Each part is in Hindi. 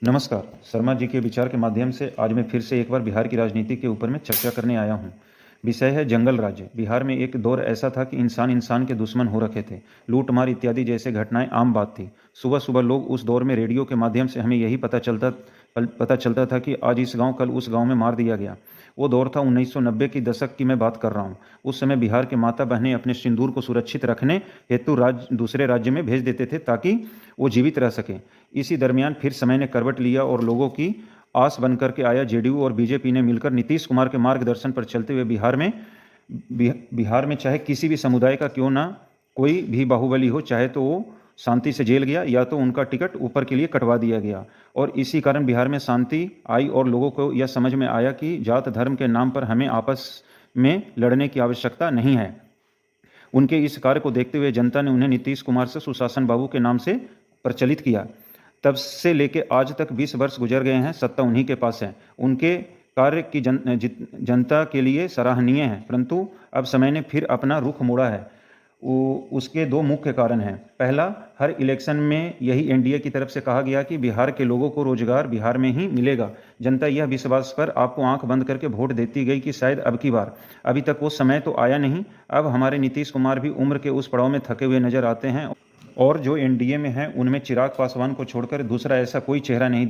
नमस्कार। शर्मा जी के विचार के माध्यम से आज मैं फिर से एक बार बिहार की राजनीति के ऊपर में चर्चा करने आया हूँ। विषय है जंगल राज्य। बिहार में एक दौर ऐसा था कि इंसान इंसान के दुश्मन हो रखे थे। लूटमार इत्यादि जैसे घटनाएं आम बात थी। सुबह सुबह लोग उस दौर में रेडियो के माध्यम से हमें यही पता चलता था कि आज इस गांव कल उस गांव में मार दिया गया। वो दौर था 1990 की दशक की मैं बात कर रहा हूँ। उस समय बिहार के माता बहनें अपने सिंदूर को सुरक्षित रखने हेतु दूसरे राज्य में भेज देते थे ताकि वो जीवित रह सकें। इसी दरमियान फिर समय ने करवट लिया और लोगों की आस बनकर के आया जेडीयू और बीजेपी ने मिलकर नीतीश कुमार के मार्गदर्शन पर चलते हुए बिहार में चाहे किसी भी समुदाय का क्यों ना कोई भी बाहुबली हो, चाहे तो वो शांति से जेल गया या तो उनका टिकट ऊपर के लिए कटवा दिया गया। और इसी कारण बिहार में शांति आई और लोगों को यह समझ में आया कि जात धर्म के नाम पर हमें आपस में लड़ने की आवश्यकता नहीं है। उनके इस कार्य को देखते हुए जनता ने उन्हें नीतीश कुमार से सुशासन बाबू के नाम से प्रचलित किया। तब से लेके आज तक 20 वर्ष गुजर गए हैं, सत्ता उन्हीं के पास है। उनके कार्य की जनता के लिए सराहनीय है, परंतु अब समय ने फिर अपना रुख मोड़ा है। उसके दो मुख्य कारण हैं। पहला, हर इलेक्शन में यही एनडीए की तरफ से कहा गया कि बिहार के लोगों को रोजगार बिहार में ही मिलेगा। जनता यह विश्वास पर आपको आंख बंद करके वोट देती गई कि शायद अब की बार। अभी तक वो समय तो आया नहीं। अब हमारे नीतीश कुमार भी उम्र के उस पड़ाव में थके हुए नजर आते हैं और जो एनडीए में है उनमें चिराग पासवान को छोड़कर दूसरा ऐसा कोई चेहरा नहीं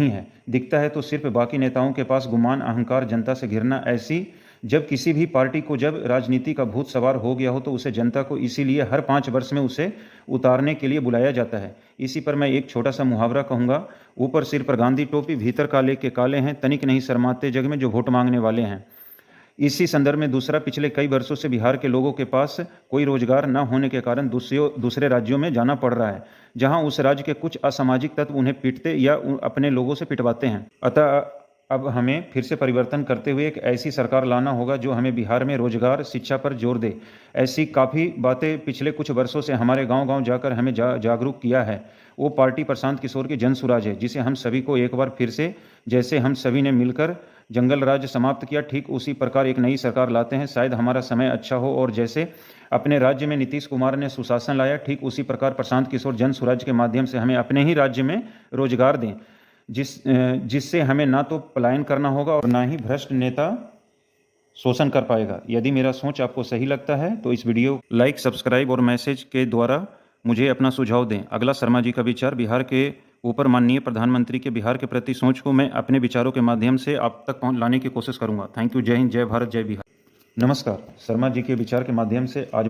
है। दिखता है तो सिर्फ बाकी नेताओं के पास गुमान, अहंकार, जनता से घिरना। ऐसी जब किसी भी पार्टी को जब राजनीति का भूत सवार हो गया हो तो उसे जनता को इसीलिए हर 5 वर्ष में उसे उतारने के लिए बुलाया जाता है। इसी पर मैं एक छोटा सा मुहावरा कहूँगा, ऊपर सिर पर गांधी टोपी, भीतर काले के काले हैं, तनिक नहीं शर्माते जग में जो वोट मांगने वाले हैं। इसी संदर्भ में दूसरा, पिछले कई वर्षों से बिहार के लोगों के पास कोई रोजगार न होने के कारण दूसरे राज्यों में जाना पड़ रहा है, जहां उस राज्य के कुछ असामाजिक तत्व उन्हें पीटते या अपने लोगों से पिटवाते हैं। अतः अब हमें फिर से परिवर्तन करते हुए एक ऐसी सरकार लाना होगा जो हमें बिहार में रोजगार, शिक्षा पर जोर दे। ऐसी काफ़ी बातें पिछले कुछ वर्षों से हमारे गांव-गांव जाकर हमें जागरूक किया है। वो पार्टी प्रशांत किशोर की जन सुराज है, जिसे हम सभी को एक बार फिर से, जैसे हम सभी ने मिलकर जंगल राज समाप्त किया, ठीक उसी प्रकार एक नई सरकार लाते हैं। शायद हमारा समय अच्छा हो और जैसे अपने राज्य में नीतीश कुमार ने सुशासन लाया, ठीक उसी प्रकार प्रशांत किशोर जन सुराज के माध्यम से हमें अपने ही राज्य में रोजगार दें, जिससे हमें ना तो पलायन करना होगा और ना ही भ्रष्ट नेता शोषण कर पाएगा। यदि मेरा सोच आपको सही लगता है तो इस वीडियो लाइक, सब्सक्राइब और मैसेज के द्वारा मुझे अपना सुझाव दें। अगला शर्मा जी का विचार बिहार के ऊपर माननीय प्रधानमंत्री के बिहार के प्रति सोच को मैं अपने विचारों के माध्यम से आप तक लाने की कोशिश करूंगा। Thank you. जय हिंद, जय भारत, जय बिहार। नमस्कार। शर्मा जी के विचार के माध्यम से आज